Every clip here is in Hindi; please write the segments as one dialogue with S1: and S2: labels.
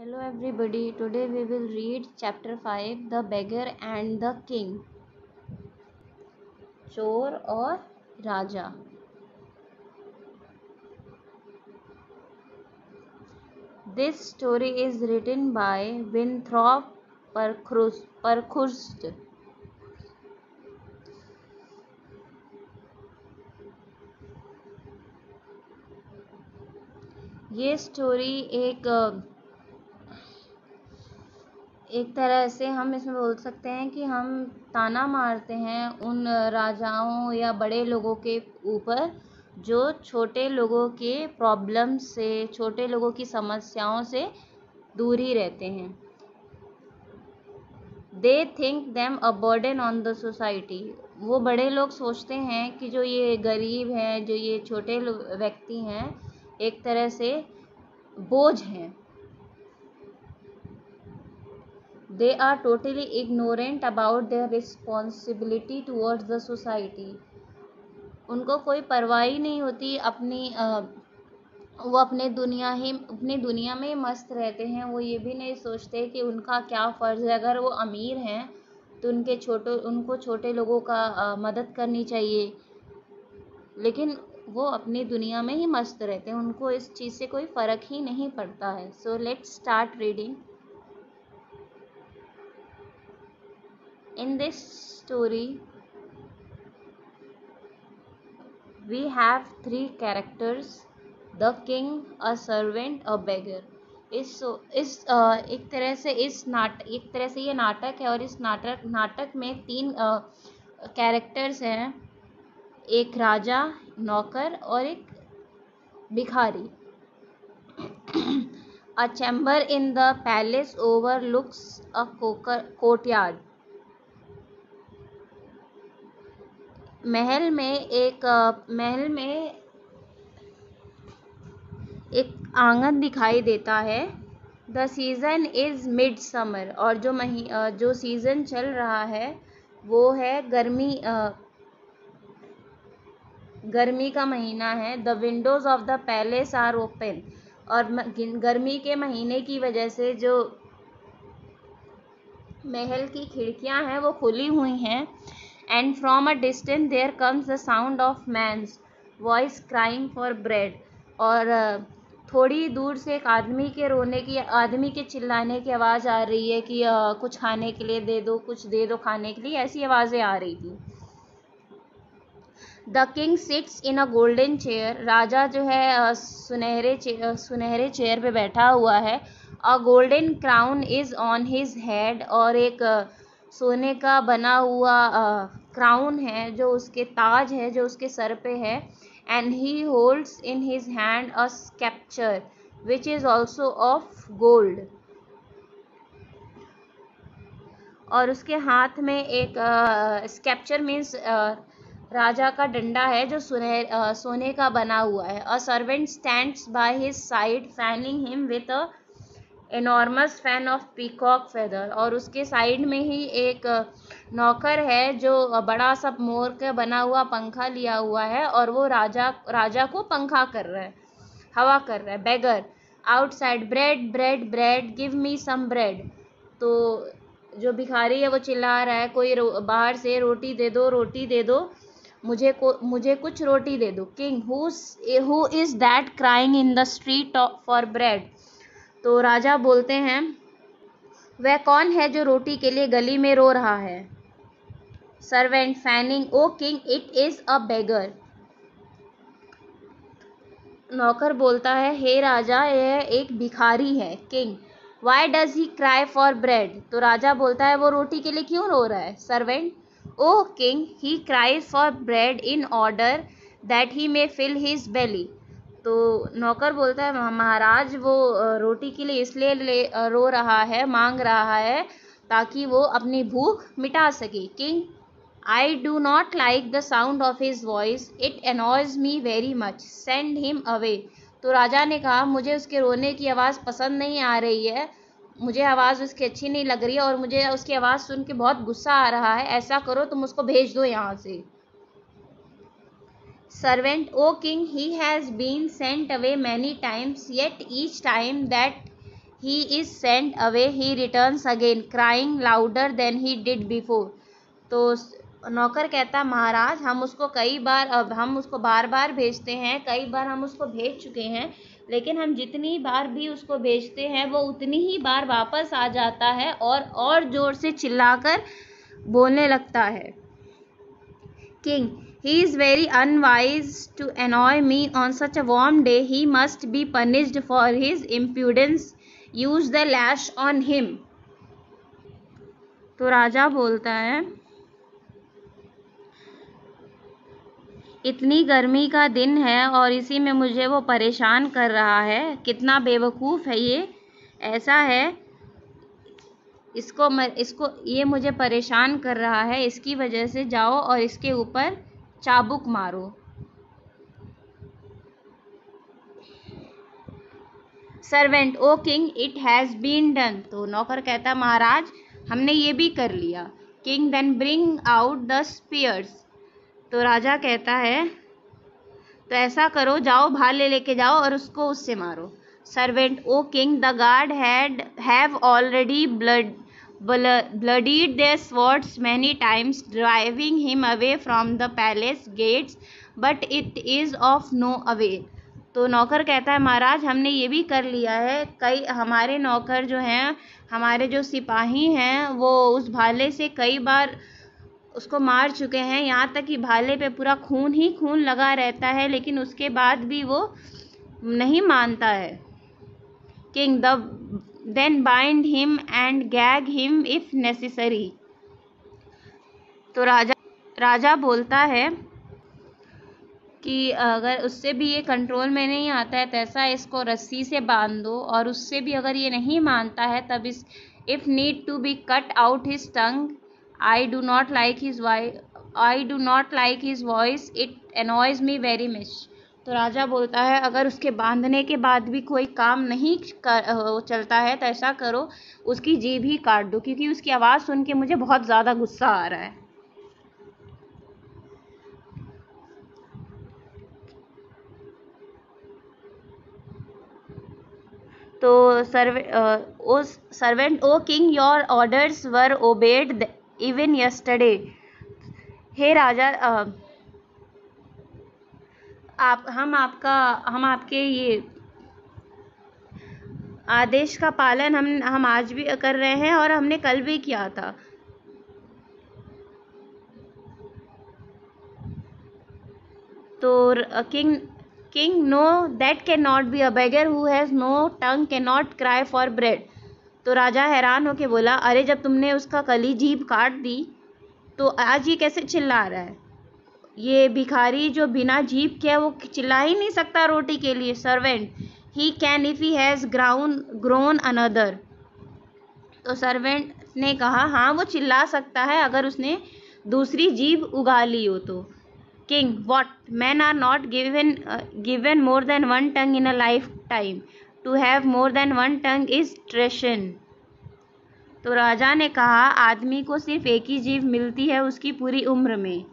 S1: Hello everybody, today we will read chapter 5 The Beggar and the King. चोर और राजा. This story is written by Winthrop Parkhurst. ये स्टोरी एक तरह से हम इसमें बोल सकते हैं कि हम ताना मारते हैं उन राजाओं या बड़े लोगों के ऊपर जो छोटे लोगों के प्रॉब्लम से, छोटे लोगों की समस्याओं से दूर ही रहते हैं. They think them a burden on the society. वो बड़े लोग सोचते हैं कि जो ये गरीब हैं, जो ये छोटे व्यक्ति हैं, एक तरह से बोझ हैं. They are totally ignorant about their responsibility towards the society. उनको कोई परवाह ही नहीं होती वो अपनी दुनिया में मस्त रहते हैं. वो ये भी नहीं सोचते कि उनका क्या फ़र्ज़ है. अगर वो अमीर हैं तो उनको छोटे लोगों का मदद करनी चाहिए, लेकिन वो अपनी दुनिया में ही मस्त रहते हैं. उनको इस चीज़ से कोई फ़र्क ही नहीं पड़ता है. So let's start reading. In this story, we have three characters: the king, a servant, a beggar. एक तरह से ये नाटक है, और इस नाटक में तीन कैरेक्टर्स हैं. एक राजा, नौकर और एक भिखारी. A chamber in the palace overlooks a courtyard. महल में एक आंगन दिखाई देता है. The season is mid summer. और जो सीज़न चल रहा है वो है गर्मी का महीना है. The windows of the palace are open. और गर्मी के महीने की वजह से जो महल की खिड़कियां हैं वो खुली हुई हैं. And from a distance there comes the sound of man's voice crying for bread. और थोड़ी दूर से एक आदमी के चिल्लाने की आवाज़ आ रही है कि कुछ खाने के लिए दे दो, कुछ दे दो खाने के लिए. ऐसी आवाज़ें आ रही थी. The king sits in a golden chair. राजा जो है सुनहरे चेयर पे बैठा हुआ है. A golden crown is on his head. और एक सोने का बना हुआ क्राउन है, जो उसके ताज है, जो उसके सर पे है. And he holds in his hand a sceptre which is also of gold. और उसके हाथ में एक स्केप्चर मीन्स राजा का डंडा है, जो सोने का बना हुआ है. A servant stands by his side fanning him with a enormous fan of peacock feather. और उसके साइड में ही एक नौकर है जो बड़ा सा मोर का बना हुआ पंखा लिया हुआ है, और वो राजा को पंखा कर रहा है, हवा कर रहा है. Beggar outside bread bread bread give me some bread. तो जो भिखारी है वो चिल्ला रहा है, कोई बाहर से रोटी दे दो, रोटी दे दो, मुझे कुछ रोटी दे दो. King who is that crying in the street for bread. तो राजा बोलते हैं, वह कौन है जो रोटी के लिए गली में रो रहा है. Servant fanning, O king it is a beggar. नौकर बोलता है, हे राजा, यह एक भिखारी है. King, why does he cry for bread. तो राजा बोलता है, वो रोटी के लिए क्यों रो रहा है. Servant, O king he cries for bread in order that he may fill his belly. तो नौकर बोलता है, महाराज, वो रोटी के लिए इसलिए रो रहा है, मांग रहा है, ताकि वो अपनी भूख मिटा सके. King, I do not like the sound of his voice, it annoys me very much, send him away. तो राजा ने कहा, मुझे उसके रोने की आवाज़ पसंद नहीं आ रही है, मुझे आवाज़ उसकी अच्छी नहीं लग रही है, और मुझे उसकी आवाज़ सुन के बहुत गुस्सा आ रहा है. ऐसा करो, तुम उसको भेज दो यहाँ से. Servant, O king, he has been sent away many times, yet each time that he is sent away, he returns again, crying louder than he did before. तो नौकर कहता, महाराज हम उसको बार बार भेजते हैं, कई बार हम उसको भेज चुके हैं, लेकिन हम जितनी बार भी उसको भेजते हैं वो उतनी ही बार वापस आ जाता है और जोर से चिल्लाकर बोलने लगता है. King, he is very unwise to annoy me on such a warm day. He must be punished for his impudence. Use the lash on him. तो राजा बोलता है, इतनी गर्मी का दिन है और इसी में मुझे वो परेशान कर रहा है. कितना बेवकूफ़ है ये. ऐसा है, ये मुझे परेशान कर रहा है, इसकी वजह से जाओ और इसके ऊपर चाबुक मारो. Servant, O king, it has been done. तो नौकर कहता, महाराज हमने ये भी कर लिया. King, then bring out the spears. तो राजा कहता है, तो ऐसा करो, जाओ भाले लेके जाओ और उसको उससे मारो. Servant, O king, the guard have already bloodied their swords many times, driving him away from the palace gates, but it is of no avail. तो नौकर कहता है, महाराज हमने ये भी कर लिया है, कई हमारे नौकर जो हैं, हमारे जो सिपाही हैं, वो उस भाले से कई बार उसको मार चुके हैं, यहाँ तक कि भाले पे पूरा खून ही खून लगा रहता है, लेकिन उसके बाद भी वो नहीं मानता है. King, then bind him and gag him if necessary. तो राजा बोलता है कि अगर उससे भी ये कंट्रोल में नहीं आता है तो ऐसा इसको रस्सी से बांध दो, और उससे भी अगर ये नहीं मानता है तब if need to be cut out his tongue. I do not like his voice, it annoys me very much. तो राजा बोलता है, अगर उसके बांधने के बाद भी कोई काम नहीं चलता है तो ऐसा करो, उसकी जीभ ही काट दो, क्योंकि उसकी आवाज़ सुन के मुझे बहुत ज़्यादा गुस्सा आ रहा है. तो servant, O king, your orders were obeyed even yesterday. हे राजा, हम आपके ये आदेश का पालन हम आज भी कर रहे हैं और हमने कल भी किया था. तो king, no, that can not be. A beggar who has no tongue can not cry for bread. तो राजा हैरान होके बोला, अरे जब तुमने उसका कली जीभ काट दी तो आज ये कैसे चिल्ला रहा है. ये भिखारी जो बिना जीभ के है वो चिल्ला ही नहीं सकता रोटी के लिए. Servant, he can if he has grown another. तो सर्वेंट ने कहा, हाँ वो चिल्ला सकता है अगर उसने दूसरी जीभ उगा ली हो तो. King, what, man are not given more than one tongue in a lifetime. To have more than one tongue is treason. तो राजा ने कहा, आदमी को सिर्फ एक ही जीभ मिलती है उसकी पूरी उम्र में,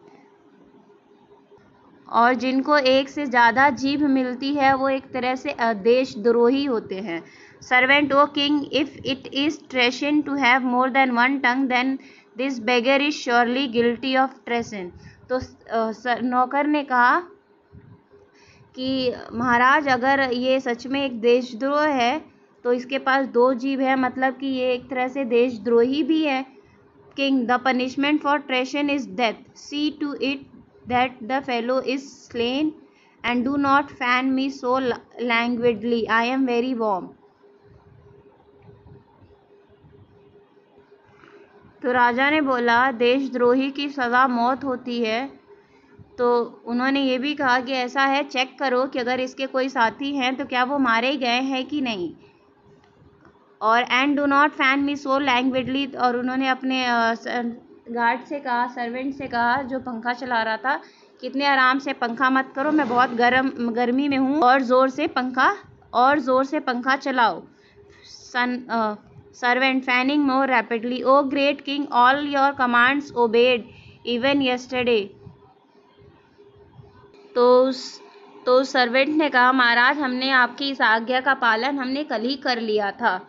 S1: और जिनको एक से ज़्यादा जीभ मिलती है वो एक तरह से देशद्रोही होते हैं. Servant, O king, if it is treason to have more than one tongue, then this beggar is surely guilty of treason. तो नौकर ने कहा कि महाराज अगर ये सच में एक देशद्रोह है तो इसके पास दो जीभ है, मतलब कि ये एक तरह से देशद्रोही भी है. King, the punishment for treason is death. See to it that the fellow is slain, and do not fan me so languidly. I am very warm. तो राजा ने बोला, देशद्रोही की सज़ा मौत होती है. तो उन्होंने ये भी कहा कि ऐसा है, चेक करो कि अगर इसके कोई साथी हैं तो क्या वो मारे गए हैं कि नहीं. और एंड डू नॉट फैन मी सो लैंग्विडली. और उन्होंने अपने गार्ड से कहा, सर्वेंट से कहा जो पंखा चला रहा था, कितने आराम से पंखा मत करो, मैं बहुत गर्मी में हूँ, और ज़ोर से पंखा चलाओ. Servant, fanning more rapidly. O great king, all your commands obeyed even yesterday. तो सर्वेंट ने कहा, महाराज हमने आपकी इस आज्ञा का पालन हमने कल ही कर लिया था.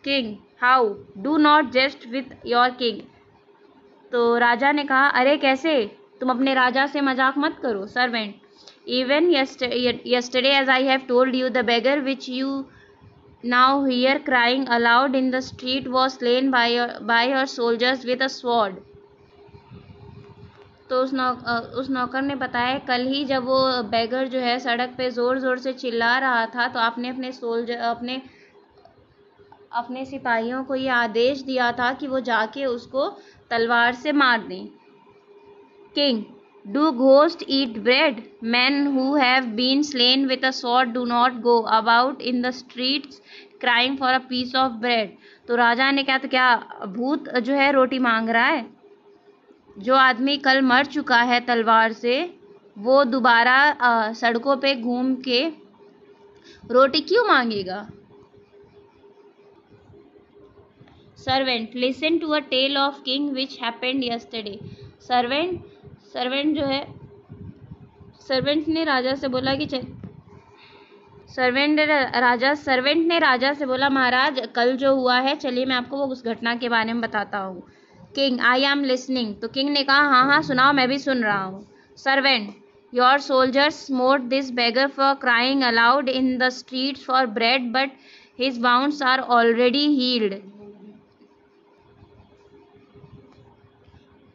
S1: King how do not jest with your king. तो राजा ने कहा, अरे कैसे, तुम अपने राजा से मजाक मत करो। Servant, even yesterday as I have told you, the beggar which you now hear crying aloud in the street was slain by your soldiers with a sword। तो उस नौकर ने बताया, कल ही जब वो बेगर जो है सड़क पे जोर जोर से चिल्ला रहा था, तो आपने अपने सिपाहियों को ये आदेश दिया था कि वो जाके उसको तलवार से मार दें। King, do ghost eat bread? Men who have been slain with a sword do not go about in the streets crying for a piece of bread। तो राजा ने कहा, तो क्या भूत जो है रोटी मांग रहा है? जो आदमी कल मर चुका है तलवार से, वो दोबारा सड़कों पे घूम के रोटी क्यों मांगेगा? Servant, listen to a tale of king which happened yesterday. Servant जो है, सर्वेंट ने राजा से बोला कि सर्वेंट ने राजा से बोला, महाराज कल जो हुआ है, चलिए मैं आपको वो उस घटना के बारे में बताता हूँ। King, I am listening. तो किंग ने कहा, हाँ हाँ सुनाओ, मैं भी सुन रहा हूँ। Servant, your soldiers smote this beggar for crying aloud in the streets for bread, but his wounds are already healed.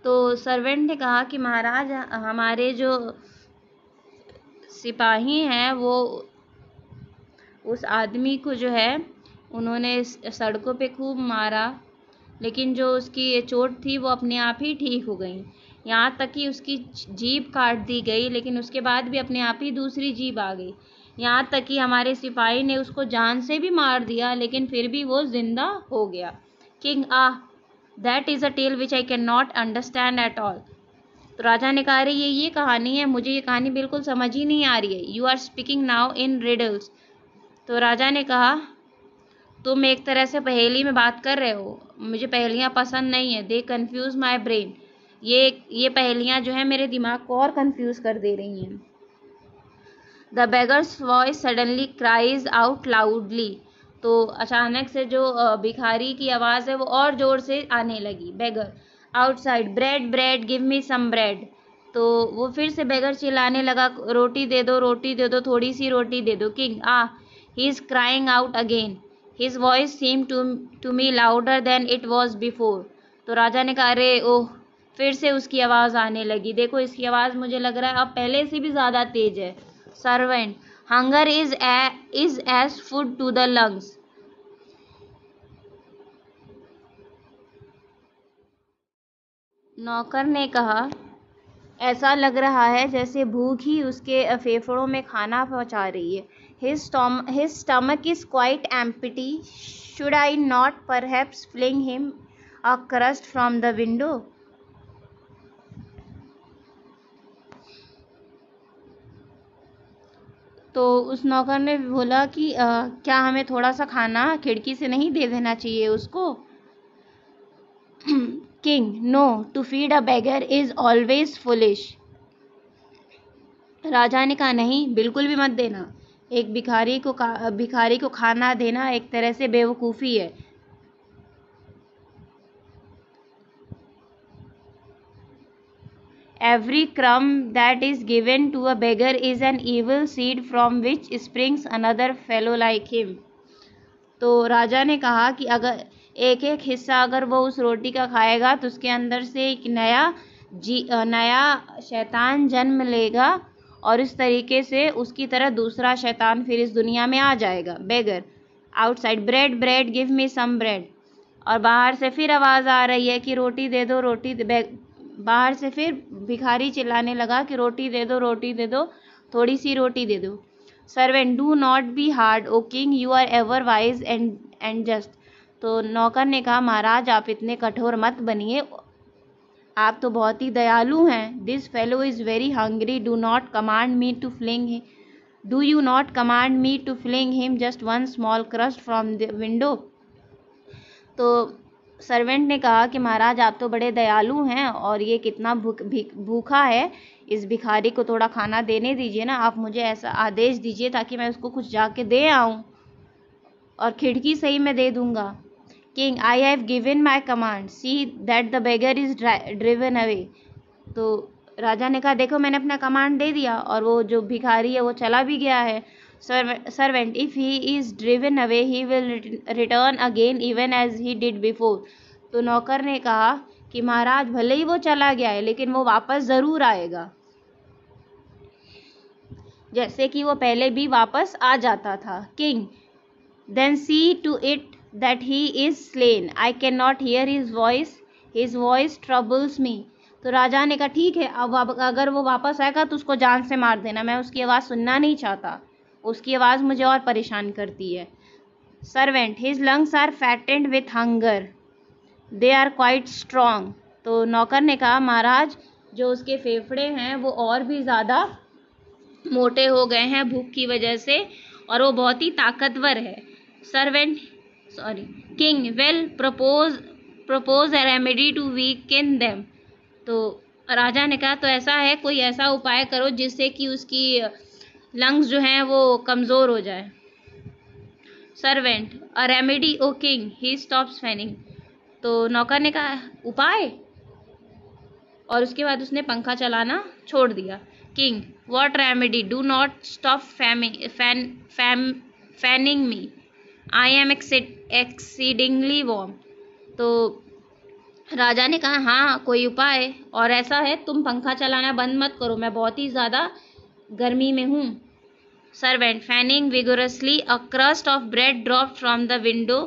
S1: तो सर्वेंट ने कहा कि महाराज, हमारे जो सिपाही हैं वो उस आदमी को जो है उन्होंने सड़कों पे खूब मारा, लेकिन जो उसकी चोट थी वो अपने आप ही ठीक हो गई। यहाँ तक कि उसकी जीभ काट दी गई, लेकिन उसके बाद भी अपने आप ही दूसरी जीभ आ गई। यहाँ तक कि हमारे सिपाही ने उसको जान से भी मार दिया, लेकिन फिर भी वो जिंदा हो गया। King, that is a tale which I can not understand at all. तो राजा ने कहा, अरे ये कहानी है, मुझे ये कहानी बिल्कुल समझ ही नहीं आ रही है। You are speaking now in riddles. तो राजा ने कहा, तुम एक तरह से पहेली में बात कर रहे हो, मुझे पहेलियाँ पसंद नहीं है। दे कन्फ्यूज माई ब्रेन। ये पहेलियाँ जो है मेरे दिमाग को और कन्फ्यूज कर दे रही हैं। The beggar's voice suddenly cries out loudly. तो अचानक से जो भिखारी की आवाज़ है वो और ज़ोर से आने लगी। Beggar, outside, bread bread, give me some bread. तो वो फिर से बेगर चिल्लाने लगा, रोटी दे दो, थोड़ी सी रोटी दे दो। King, he is crying out again, his voice seem to me louder than it was before. तो राजा ने कहा, अरे ओह, फिर से उसकी आवाज़ आने लगी, देखो इसकी आवाज़ मुझे लग रहा है अब पहले से भी ज़्यादा तेज है। Servant, hunger is as food to the lungs. नौकर ने कहा, ऐसा लग रहा है जैसे भूख ही उसके फेफड़ों में खाना पहुंचा रही है। His stomach is quite empty. Should I not perhaps fling him a crust from the window? तो उस नौकर ने बोला कि क्या हमें थोड़ा सा खाना खिड़की से नहीं दे देना चाहिए उसको? King, no, to feed a beggar is always foolish. राजा ने कहा, नहीं, बिल्कुल भी मत देना। एक भिखारी को खाना देना एक तरह से बेवकूफ़ी है। Every crumb that is given to a beggar is an evil seed from which springs another fellow like him। तो राजा ने कहा कि अगर एक एक हिस्सा अगर वो उस रोटी का खाएगा तो उसके अंदर से एक नया शैतान जन्म लेगा, और इस तरीके से उसकी तरह दूसरा शैतान फिर इस दुनिया में आ जाएगा। Beggar, outside, bread bread, give me some bread. और बाहर से फिर आवाज़ आ रही है कि रोटी दे दो, बाहर से फिर भिखारी चिल्लाने लगा कि रोटी दे दो, थोड़ी सी रोटी दे दो। Servant, do not be hard O king, you are ever wise and just. तो नौकर ने कहा, महाराज आप इतने कठोर मत बनिए, आप तो बहुत ही दयालु हैं। This fellow is very hungry, do you not command me to fling him just one small crust from the window. तो सर्वेंट ने कहा कि महाराज आप तो बड़े दयालु हैं, और ये कितना भूखा है, इस भिखारी को थोड़ा खाना देने दीजिए ना, आप मुझे ऐसा आदेश दीजिए ताकि मैं उसको कुछ जाके दे आऊँ, और खिड़की से ही मैं दे दूंगा। King, I have given my command, see that the beggar is driven away. तो राजा ने कहा, देखो मैंने अपना कमांड दे दिया और वो जो भिखारी है वो चला भी गया है। Servant, if he is driven away he will return again even as he did before. तो नौकर ने कहा कि महाराज, भले ही वो चला गया है लेकिन वो वापस जरूर आएगा, जैसे कि वो पहले भी वापस आ जाता था। King, then see to it that he is slain, I can not hear his voice troubles me. तो राजा ने कहा, ठीक है, अब अगर वो वापस आएगा तो उसको जान से मार देना, मैं उसकी आवाज़ सुनना नहीं चाहता, उसकी आवाज़ मुझे और परेशान करती है। Servant, his lungs are fattened with hunger, they are quite strong. तो नौकर ने कहा, महाराज, जो उसके फेफड़े हैं वो और भी ज़्यादा मोटे हो गए हैं भूख की वजह से, और वो बहुत ही ताकतवर है। King, well, propose a remedy to weaken them. तो राजा ने कहा, तो ऐसा है, कोई ऐसा उपाय करो जिससे कि उसकी लंग्स जो हैं वो कमज़ोर हो जाए। Servant, a remedy O king, he stops fanning. तो नौकर ने कहा, उपाय, और उसके बाद उसने पंखा चलाना छोड़ दिया। King, what remedy, do not stop fanning me, I am exceedingly warm. तो राजा ने कहा, हाँ कोई उपाय, और ऐसा है, तुम पंखा चलाना बंद मत करो, मैं बहुत ही ज़्यादा गर्मी में हूँ। Servant, fanning vigorously, a crust of bread drop from the window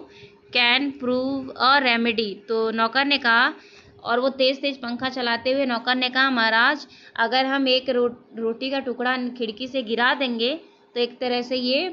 S1: can prove a remedy. तो नौकर ने कहा, और वो तेज़ तेज़ पंखा चलाते हुए नौकर ने कहा, महाराज, अगर हम एक रोटी का टुकड़ा खिड़की से गिरा देंगे तो एक तरह से ये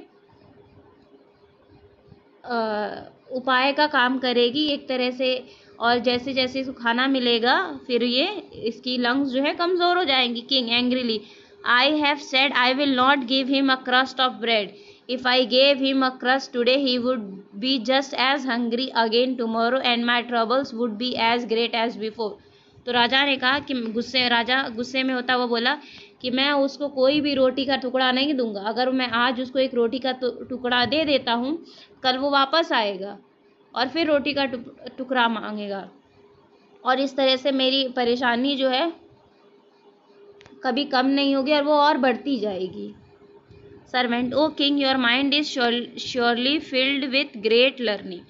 S1: उपाय का काम करेगी एक तरह से, और जैसे जैसे इसको खाना मिलेगा फिर ये इसकी लंग्स जो है कमज़ोर हो जाएंगी। King, angrily, I have said I will not give him a crust of bread, if I gave him a crust today he would be just as hungry again tomorrow and my troubles would be as great as before. तो राजा ने कहा कि राजा गुस्से में होता हुआ बोला कि मैं उसको कोई भी रोटी का टुकड़ा नहीं दूंगा, अगर मैं आज उसको एक रोटी का टुकड़ा दे देता हूँ, कल वो वापस आएगा और फिर रोटी का टुकड़ा मांगेगा, और इस तरह से मेरी परेशानी जो है कभी कम नहीं होगी और वो और बढ़ती जाएगी। Servant, O king, your mind is surely filled with great learning.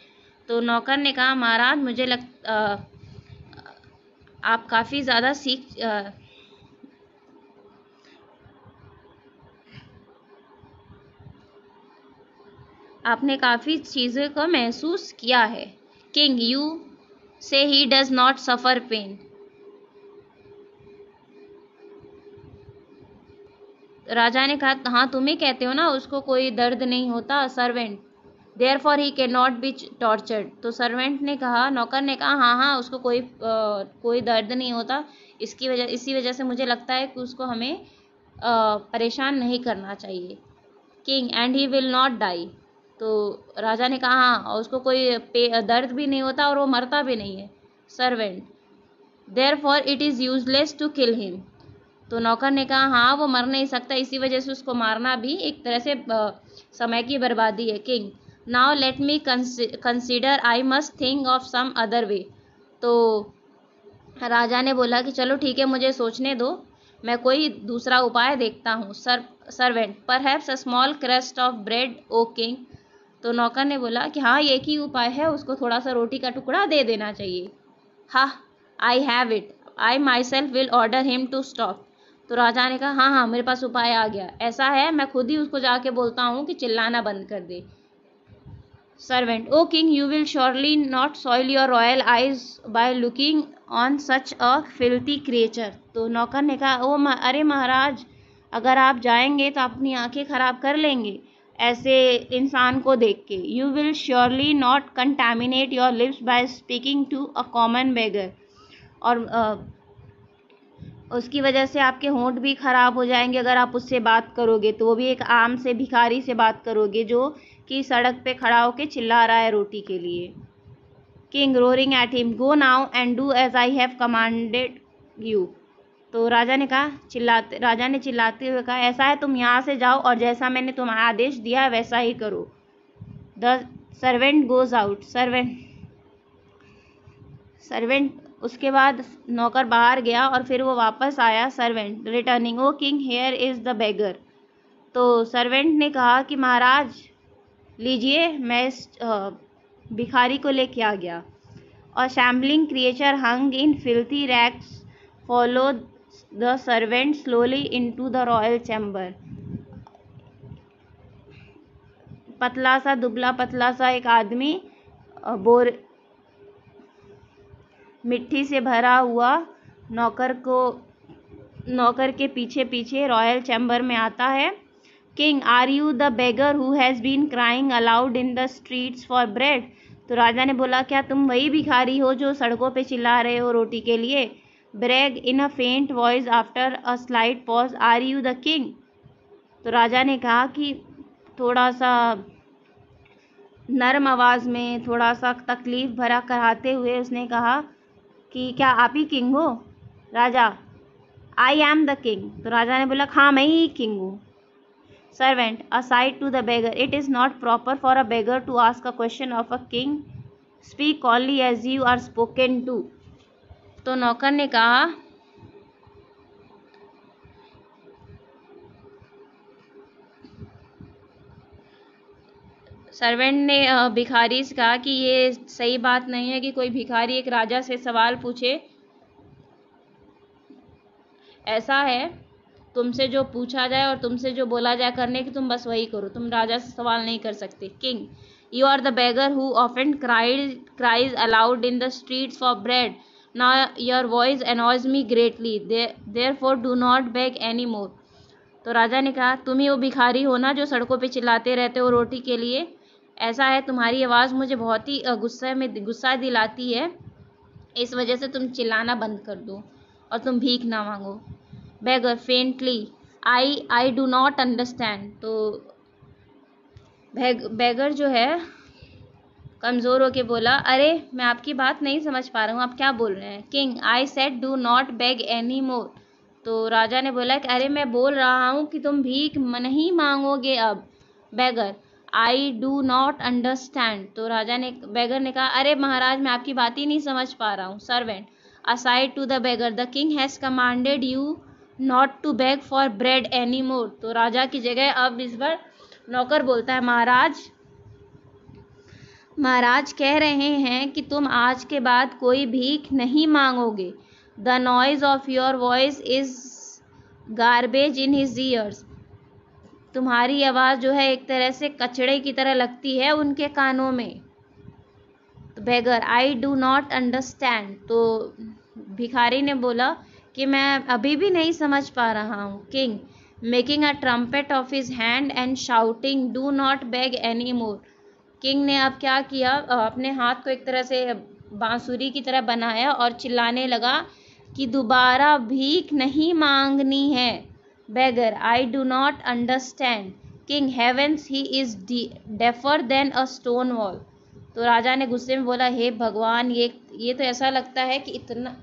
S1: तो नौकर ने कहा, महाराज, मुझे आप काफ़ी ज़्यादा आपने काफ़ी चीज़ों को महसूस किया है। King, you say he does not suffer pain. राजा ने कहा, हाँ तुम ही कहते हो ना, उसको कोई दर्द नहीं होता। Servant, therefore he can not B tortured. तो सर्वेंट ने कहा, नौकर ने कहा, हाँ उसको कोई दर्द नहीं होता, इसी वजह से मुझे लगता है कि उसको हमें परेशान नहीं करना चाहिए। King, and he will not die. तो राजा ने कहा, हाँ, और उसको कोई दर्द भी नहीं होता और वो मरता भी नहीं है। Servant, therefore it is useless to kill him. तो नौकर ने कहा, हाँ वो मर नहीं सकता, इसी वजह से उसको मारना भी एक तरह से समय की बर्बादी है। King, now let me consider, I must think of some other way. तो राजा ने बोला कि चलो ठीक है, मुझे सोचने दो, मैं कोई दूसरा उपाय देखता हूँ। Servant, perhaps a small crust of bread O king. तो नौकर ने बोला कि हाँ एक ही उपाय है, उसको थोड़ा सा रोटी का टुकड़ा दे देना चाहिए। हाँ, I have it, I myself will order him to stop. तो राजा ने कहा, हाँ मेरे पास उपाय आ गया, ऐसा है मैं खुद ही उसको जाके बोलता हूँ कि चिल्लाना बंद कर दे। Servant, O king, you will surely not soil your royal eyes by looking on such a filthy creature. तो नौकर ने कहा, अरे महाराज, अगर आप जाएंगे तो अपनी आंखें खराब कर लेंगे ऐसे इंसान को देख के। You will surely not contaminate your lips by speaking to a common beggar. और उसकी वजह से आपके होंठ भी ख़राब हो जाएंगे अगर आप उससे बात करोगे, तो वो भी एक आम से भिखारी से बात करोगे जो कि सड़क पे खड़ा होकर चिल्ला रहा है रोटी के लिए। King, roaring at him, go now and do as I have commanded you. तो राजा ने चिल्लाते हुए कहा, ऐसा है तुम यहाँ से जाओ और जैसा मैंने तुम्हें आदेश दिया है वैसा ही करो। The servant goes out. Servant उसके बाद नौकर बाहर गया और फिर वो वापस आया। Servant returning, O king here is the beggar. तो सर्वेंट ने कहा कि महाराज लीजिए, मैं इस भिखारी को लेके आ गया। और shambling creature hung in filthy rags follow the servant slowly into the royal chamber. पतला सा दुबला पतला सा एक आदमी मिट्टी से भरा हुआ नौकर के पीछे पीछे रॉयल चैम्बर में आता है। King, are you the beggar who has been crying aloud in the streets for bread. तो राजा ने बोला, क्या तुम वही भिखारी हो जो सड़कों पे चिल्ला रहे हो रोटी के लिए। Bragg in a faint voice after a slight pause, are you the king. तो राजा ने कहा कि थोड़ा सा नरम आवाज़ में, थोड़ा सा तकलीफ भरा कराते हुए उसने कहा कि क्या आप ही किंग हो। राजा, आई एम द किंग। तो राजा ने बोला, हाँ मैं ही किंग हूँ। Servant aside to the beggar, it is not proper for a beggar to ask a question of a king, speak only as you are spoken to. तो नौकर ने कहा, सर्वेंट ने भिखारी से कहा कि ये सही बात नहीं है कि कोई भिखारी एक राजा से सवाल पूछे। ऐसा है, तुमसे जो पूछा जाए और तुमसे जो बोला जाए करने की तुम बस वही करो, तुम राजा से सवाल नहीं कर सकते। King, you are the beggar who often cries aloud in the streets for bread, now your voice annoys me greatly, therefore do not beg any more. तो राजा ने कहा, तुम ही वो भिखारी हो ना जो सड़कों पे चिल्लाते रहते हो रोटी के लिए। ऐसा है, तुम्हारी आवाज़ मुझे बहुत ही गुस्सा दिलाती है, इस वजह से तुम चिल्लाना बंद कर दो और तुम भीख ना मांगो। Beggar faintly, I do not understand. तो बेगर जो है कमज़ोर होके बोला, अरे मैं आपकी बात नहीं समझ पा रहा हूँ, आप क्या बोल रहे हैं। King, I said do not beg any more. तो राजा ने बोला कि अरे मैं बोल रहा हूँ कि तुम भीख नहीं मांगोगे अब। बेगर, आई डू नॉट अंडरस्टैंड। तो बेगर ने कहा, अरे महाराज मैं आपकी बात ही नहीं समझ पा रहा हूँ। Servant aside to the beggar, the king has commanded you not to beg for bread any more. तो राजा की जगह अब इस बार नौकर बोलता है, महाराज कह रहे हैं कि तुम आज के बाद कोई भीख नहीं मांगोगे। The noise of your voice is garbage in his ears. तुम्हारी आवाज़ जो है एक तरह से कचड़े की तरह लगती है उनके कानों में। तो बेगर, आई डू नॉट अंडरस्टैंड। तो भिखारी ने बोला कि मैं अभी भी नहीं समझ पा रहा हूँ। King, making a trumpet of his hand and shouting, do not beg any more. King ने अब क्या किया, अपने हाथ को एक तरह से बांसुरी की तरह बनाया और चिल्लाने लगा कि दोबारा भीख नहीं मांगनी है। Beggar, I do not understand. King, heavens he is deafer than a stone wall. तो राजा ने गुस्से में बोला, हे भगवान, ये तो ऐसा लगता है कि इतना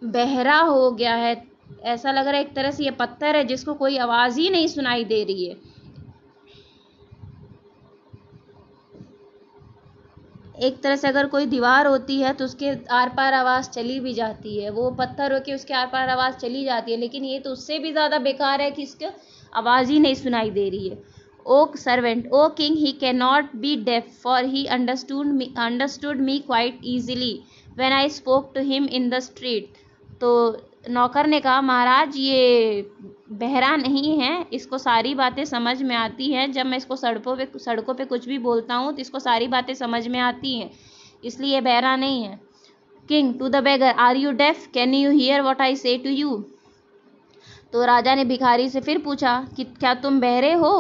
S1: बहरा हो गया है, ऐसा लग रहा है एक तरह से ये पत्थर है जिसको कोई आवाज़ ही नहीं सुनाई दे रही है। एक तरह से अगर कोई दीवार होती है तो उसके आर पार आवाज़ चली भी जाती है, वो पत्थर हो के उसके आर पार आवाज़ चली जाती है, लेकिन ये तो उससे भी ज़्यादा बेकार है कि इसकी आवाज़ ही नहीं सुनाई दे रही है। O servant, O king, he can not be deaf, for he understood me quite easily when I spoke to him in the street. तो नौकर ने कहा, महाराज ये बहरा नहीं है, इसको सारी बातें समझ में आती हैं। जब मैं इसको सड़कों पे कुछ भी बोलता हूँ तो इसको सारी बातें समझ में आती हैं, इसलिए बहरा नहीं है। King to the beggar, are you deaf, can you hear what I say to you. तो राजा ने भिखारी से फिर पूछा कि क्या तुम बहरे हो,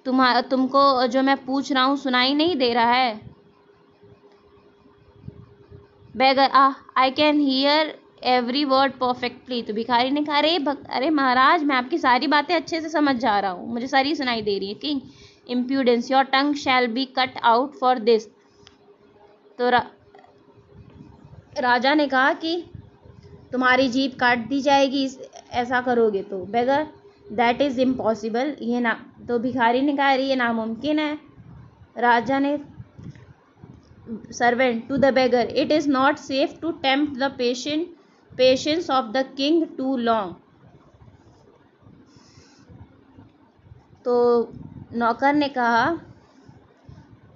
S1: तुमको जो मैं पूछ रहा हूँ सुनाई नहीं दे रहा है। Beggar, I can hear every word perfectly. तो भिखारी ने कहा, अरे महाराज मैं आपकी सारी बातें अच्छे से समझ जा रहा हूँ, मुझे सारी सुनाई दे रही है। King, impudence, your tongue shall be cut out for this. तो राजा ने कहा कि तुम्हारी जीभ काट दी जाएगी ऐसा करोगे तो। बेगर, दैट इज़ इम्पॉसिबल, ये ना। तो भिखारी ने कहा ये नामुमकिन है। राजा ने servant to the beggar, it is not safe to tempt the patience of the king too long. तो नौकर ने कहा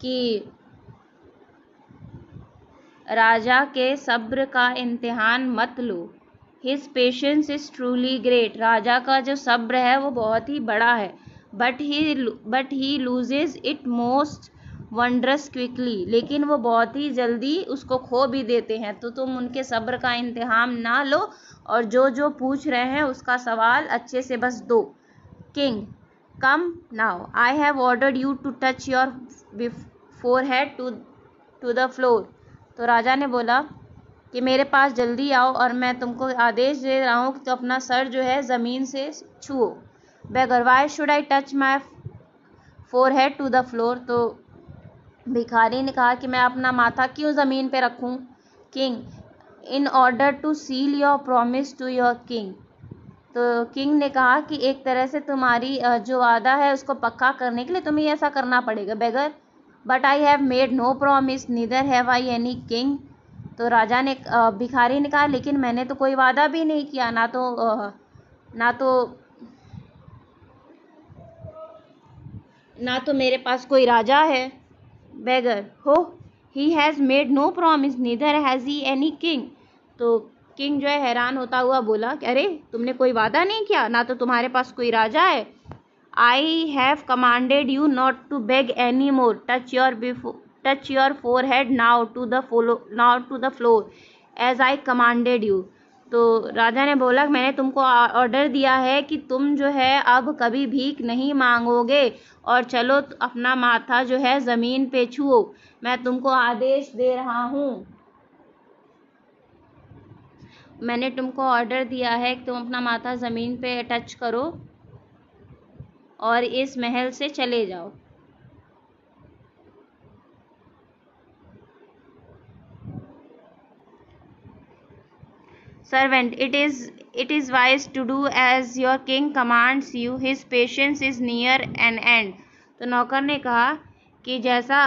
S1: कि राजा के सब्र का इम्तिहान मत लो। His patience is truly great, राजा का जो सब्र है वो बहुत ही बड़ा है। But he loses it most wondrous quickly, लेकिन वो बहुत ही जल्दी उसको खो भी देते हैं। तो तुम उनके सब्र का इम्तिहान ना लो और जो जो पूछ रहे हैं उसका सवाल अच्छे से बस दो। King, come now, I have ordered you to touch your forehead to the floor. तो राजा ने बोला कि मेरे पास जल्दी आओ और मैं तुमको आदेश दे रहा हूँ कि तो अपना सर जो है ज़मीन से छुओ। Beggar, why should I touch my forehead to the floor. तो भिखारी ने कहा कि मैं अपना माथा क्यों ज़मीन पे रखूँ। King, in order to seal your promise to your king. तो किंग ने कहा कि एक तरह से तुम्हारी जो वादा है उसको पक्का करने के लिए तुम्हें ऐसा करना पड़ेगा। Beggar, but I have made no promise neither have I any king. तो राजा ने भिखारी ने कहा लेकिन मैंने तो कोई वादा भी नहीं किया, ना तो मेरे पास कोई राजा है। Beggar, ho, he has made no promise neither has he any king. तो किंग जो है हैरान होता हुआ बोला कि अरे तुमने कोई वादा नहीं किया, ना तो तुम्हारे पास कोई राजा है। I have commanded you not to beg any more, touch your forehead now to the floor as I commanded you. तो राजा ने बोला मैंने तुमको ऑर्डर दिया है कि तुम जो है अब कभी भीख नहीं मांगोगे और चलो अपना माथा जो है ज़मीन पे छुओ, मैं तुमको आदेश दे रहा हूँ। मैंने तुमको ऑर्डर दिया है कि तुम अपना माथा ज़मीन पे टच करो और इस महल से चले जाओ। Servant, it is wise to do as your king commands you, his patience is near an end. तो नौकर ने कहा कि जैसा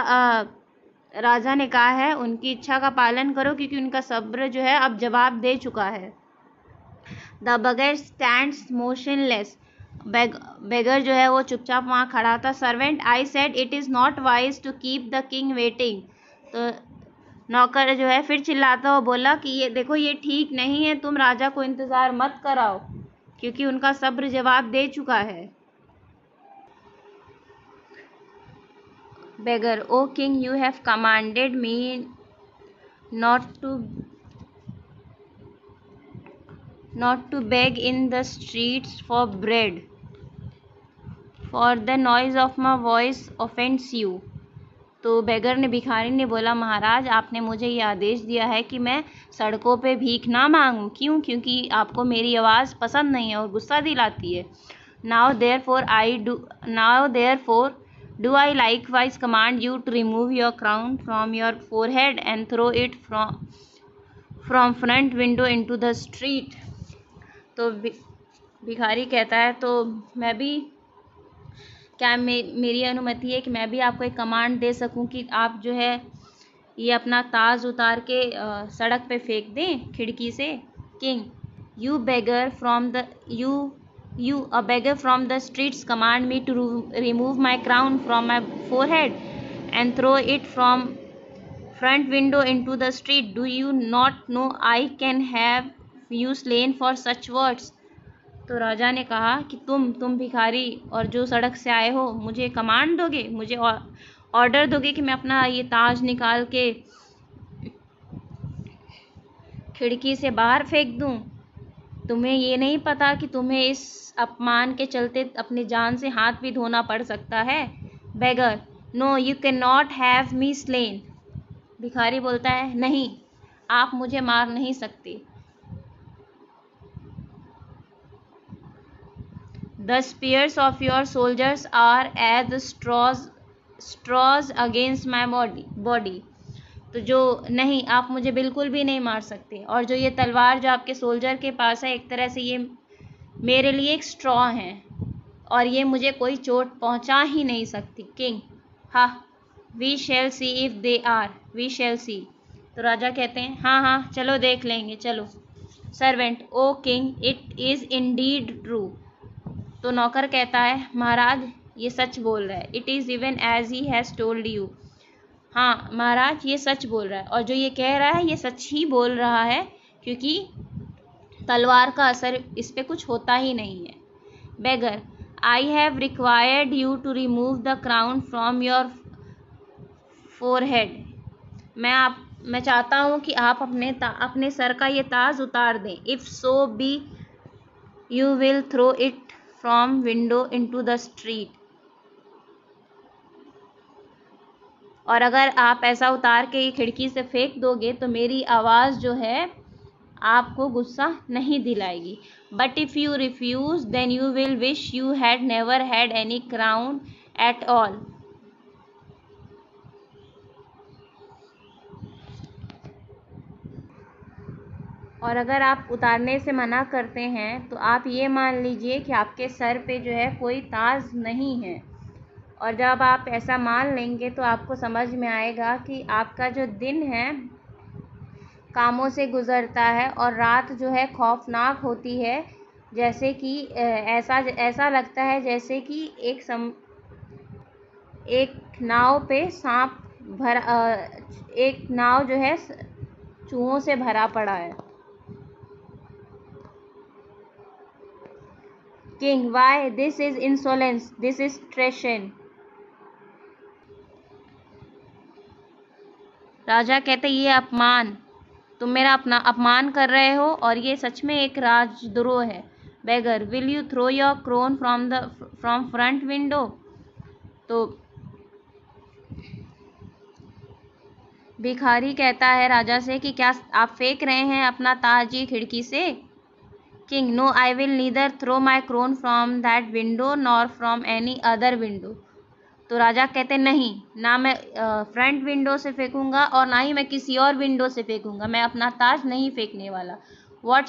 S1: राजा ने कहा है उनकी इच्छा का पालन करो क्योंकि उनका सब्र जो है अब जवाब दे चुका है। द बगर स्टैंड्स मोशनलेस, बेगर जो है वो चुपचाप वहाँ खड़ा था। Servant, I said it is not wise to keep the king waiting. तो नौकर जो है फिर चिल्लाता हुआ बोला कि ये देखो ये ठीक नहीं है, तुम राजा को इंतज़ार मत कराओ क्योंकि उनका सब्र जवाब दे चुका है। Beggar, O king, you have commanded me not to beg in the streets for bread, for the noise of my voice offends you। तो बेगर ने, भिखारी ने बोला महाराज आपने मुझे ये आदेश दिया है कि मैं सड़कों पे भीख ना मांगूं। क्यों? क्योंकि आपको मेरी आवाज़ पसंद नहीं है और गुस्सा दिलाती है। Now therefore do I likewise command you to remove your crown from your forehead and throw it from front window into the street. तो भिखारी कहता है तो मैं भी, क्या मेरी अनुमति है कि मैं भी आपको एक कमांड दे सकूं कि आप जो है ये अपना ताज उतार के सड़क पे फेंक दें खिड़की से। King, you a beggar from the streets command me to remove my crown from my forehead and throw it from front window into the street. Do you not know I can have you slain for such words. तो राजा ने कहा कि तुम भिखारी और जो सड़क से आए हो मुझे कमांड दोगे, मुझे ऑर्डर दोगे कि मैं अपना ये ताज निकाल के खिड़की से बाहर फेंक दूं। तुम्हें ये नहीं पता कि तुम्हें इस अपमान के चलते अपनी जान से हाथ भी धोना पड़ सकता है। Beggar, no you can not have me slain. भिखारी बोलता है नहीं, आप मुझे मार नहीं सकते। The spears of your soldiers are as straws against my body। तो जो नहीं, आप मुझे बिल्कुल भी नहीं मार सकते, और जो ये तलवार जो आपके सोल्जर के पास है, एक तरह से ये मेरे लिए एक स्ट्रॉ है और ये मुझे कोई चोट पहुंचा ही नहीं सकती। किंग, हाँ, we shall see if they are, we shall see. तो राजा कहते हैं हाँ हाँ चलो देख लेंगे, चलो। Servant, O king, it is indeed true. तो नौकर कहता है महाराज ये सच बोल रहा है। It is even as he has told you. हाँ महाराज ये सच बोल रहा है, और जो ये कह रहा है ये सच ही बोल रहा है, क्योंकि तलवार का असर इस पे कुछ होता ही नहीं है। Beggar, I have required you to remove the crown from your forehead. मैं चाहता हूँ कि आप अपने सर का ये ताज उतार दें। If so be you will throw it from window into the street. और अगर आप ऐसा उतार के ये खिड़की से फेंक दोगे तो मेरी आवाज़ जो है आपको गुस्सा नहीं दिलाएगी। But if you refuse then you will wish you had never had any crown at all. और अगर आप उतारने से मना करते हैं तो आप ये मान लीजिए कि आपके सर पे जो है कोई ताज नहीं है। और जब आप ऐसा मान लेंगे तो आपको समझ में आएगा कि आपका जो दिन है कामों से गुज़रता है और रात जो है खौफनाक होती है, जैसे कि ऐसा लगता है जैसे कि एक नाव पे सांप भरा, एक नाव जो है चूहों से भरा पड़ा है। King, why this is insolence, this is treason. राजा कहते ये अपमान, तुम मेरा अपना अपमान कर रहे हो और ये सच में एक राजद्रोह है। Beggar, will you throw your crown from front window. तो भिखारी कहता है राजा से कि क्या आप फेंक रहे हैं अपना ताज ये खिड़की से। King, no, I will neither throw my crown from that window nor from any other window. तो राजा कहते नहीं, ना मैं फ्रंट विंडो से फेंकूंगा और ना ही मैं किसी और विंडो से फेंकूंगा, मैं अपना ताज नहीं फेंकने वाला। What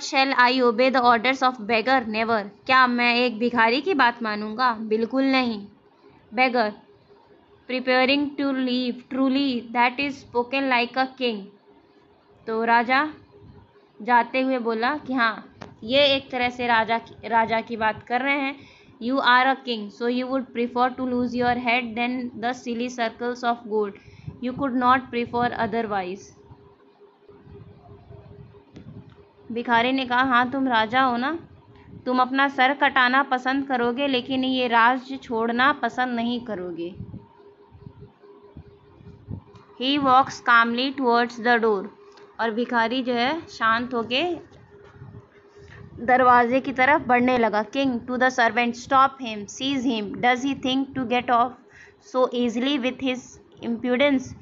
S1: shall I obey the orders of beggar, never. क्या मैं एक भिखारी की बात मानूंगा, बिल्कुल नहीं। Beggar, preparing to leave, truly that is spoken like a king. तो राजा जाते हुए बोला कि हाँ, ये एक तरह से राजा की बात कर रहे हैं। You are a king, so you would prefer to lose your head than the silly circles of gold. You could not prefer otherwise. भिखारी ने कहा हाँ तुम राजा हो ना, तुम अपना सर कटाना पसंद करोगे लेकिन ये राज्य छोड़ना पसंद नहीं करोगे। He walks calmly towards the door. और भिखारी जो है शांत होके दरवाजे की तरफ बढ़ने लगा। King, to the servant, stop him, seize him, does he think to get off so easily with his impudence.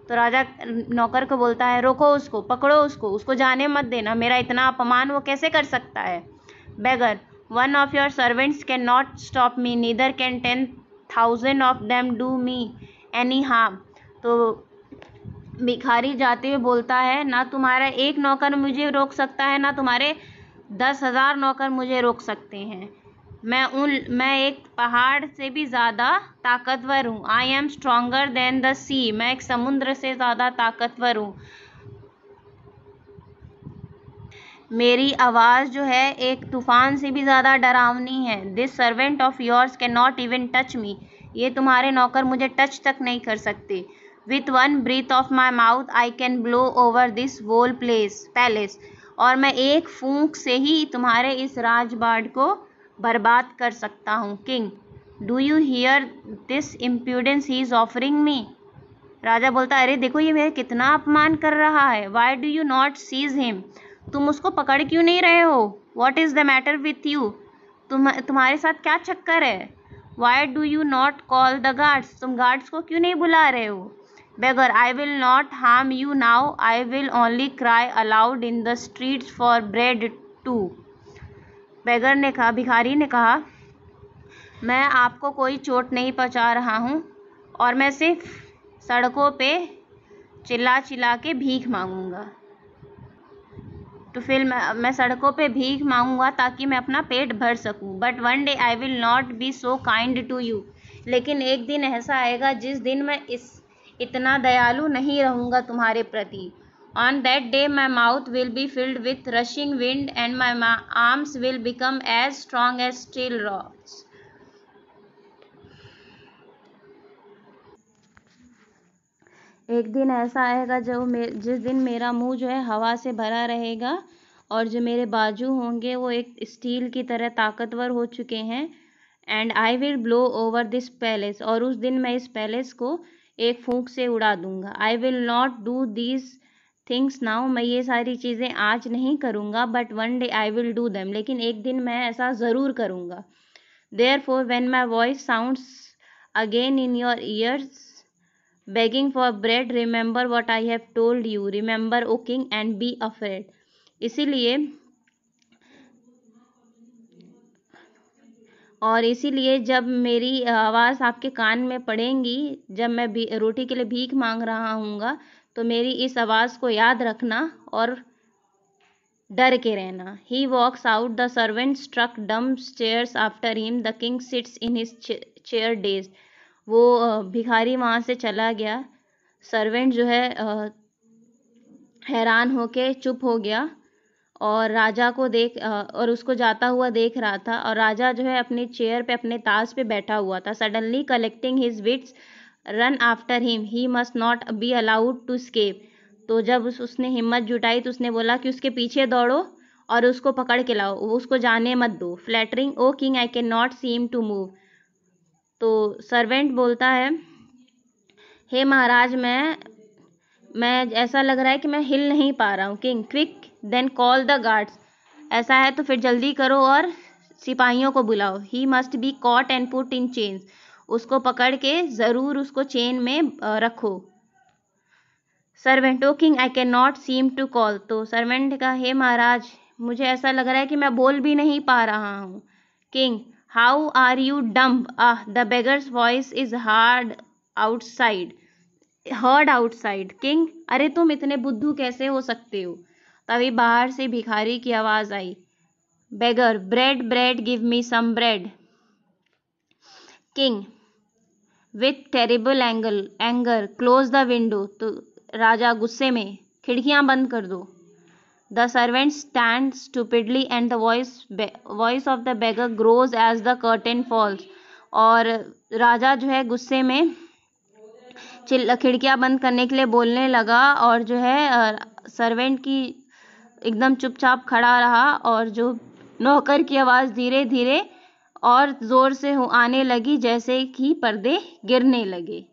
S1: तो राजा नौकर को बोलता है रोको उसको, पकड़ो उसको जाने मत देना, मेरा इतना अपमान वो कैसे कर सकता है। Beggar, one of your servants can not stop me, neither can 10,000 of them do me any harm. तो भिखारी जाते हुए बोलता है ना तुम्हारा एक नौकर मुझे रोक सकता है, ना तुम्हारे 10,000 नौकर मुझे रोक सकते हैं। मैं एक पहाड़ से भी ज़्यादा ताकतवर हूँ। I am stronger than the sea, मैं एक समुद्र से ज़्यादा ताकतवर हूँ। मेरी आवाज़ जो है एक तूफान से भी ज़्यादा डरावनी है। This servant of yours can not even touch me, ये तुम्हारे नौकर मुझे टच तक नहीं कर सकते। With one breath of my mouth I can blow over this whole palace, और मैं एक फूंक से ही तुम्हारे इस राजबाड़ को बर्बाद कर सकता हूँ। King, do you hear this impudence he is offering me. राजा बोलता अरे देखो ये मेरे कितना अपमान कर रहा है। Why do you not seize him, तुम उसको पकड़ क्यों नहीं रहे हो। What is the matter with you, तुम्हारे साथ क्या चक्कर है। Why do you not call the guards, तुम गार्ड्स को क्यों नहीं बुला रहे हो। Beggar, I will not harm you now, I will only cry aloud in the streets for bread too. बेगर ने कहा, भिखारी ने कहा मैं आपको कोई चोट नहीं पहुंचा रहा हूं और मैं सिर्फ सड़कों पे चिल्ला चिल्ला के भीख मांगूंगा। तो फिर मैं सड़कों पे भीख मांगूंगा ताकि मैं अपना पेट भर सकूं। But one day I will not be so kind to you, लेकिन एक दिन ऐसा आएगा जिस दिन मैं इतना दयालु नहीं रहूंगा तुम्हारे प्रति। On that day my mouth will be filled with rushing wind and my arms will become as strong as steel rocks. एक दिन ऐसा आएगा जिस दिन मेरा मुंह जो है हवा से भरा रहेगा और जो मेरे बाजू होंगे वो एक स्टील की तरह ताकतवर हो चुके हैं। And I will blow over this palace, और उस दिन मैं इस पैलेस को एक फूंक से उड़ा दूंगा। आई will not do these things now, मैं ये सारी चीज़ें आज नहीं करूँगा। But one day I will do them, लेकिन एक दिन मैं ऐसा ज़रूर करूँगा। Therefore when my voice sounds again in your ears begging for bread, remember what I have told you, remember, O king, and be afraid। इसीलिए जब मेरी आवाज़ आपके कान में पड़ेंगी, जब मैं रोटी के लिए भीख मांग रहा हूँगा, तो मेरी इस आवाज़ को याद रखना और डर के रहना। He walks out, the servant struck dumb stares after him, the king sits in his chair dazed। वो भिखारी वहाँ से चला गया। सर्वेंट जो है हैरान होके चुप हो गया और राजा को और उसको जाता हुआ देख रहा था। और राजा जो है अपनी चेयर पे, अपने ताज पे बैठा हुआ था। Suddenly collecting his wits run after him, he must not be allowed to escape. तो जब उसने हिम्मत जुटाई तो उसने बोला कि उसके पीछे दौड़ो और उसको पकड़ के लाओ, उसको जाने मत दो। Flattering, O king, I can not seem to move. तो सर्वेंट बोलता है, हे महाराज, मैं ऐसा लग रहा है कि मैं हिल नहीं पा रहा हूँ। King, quick then call the guards, ऐसा है तो फिर जल्दी करो और सिपाहियों को बुलाओ। He must be caught and put in chains, उसको पकड़ के ज़रूर उसको चेन में रखो। Servant, O king, I can not seem to call. तो सर्वेंट ने कहा, हे महाराज, मुझे ऐसा लग रहा है कि मैं बोल भी नहीं पा रहा हूँ। King, how are you dumb, the beggar's voice is heard outside. King, अरे तुम इतने बुद्धू कैसे हो सकते हो। तभी बाहर से भिखारी की आवाज आई, beggar, bread bread, give me some bread. King, with terrible anger, close the window. तो राजा गुस्से में, खिड़कियां बंद कर दो। The servant stand stupidly and the voice of the beggar grows as the curtain falls. और राजा जो है गुस्से में खिड़कियां बंद करने के लिए बोलने लगा और जो है सर्वेंट की एकदम चुपचाप खड़ा रहा। और जो नौकर की आवाज़ धीरे धीरे और ज़ोर से आने लगी, जैसे कि पर्दे गिरने लगे।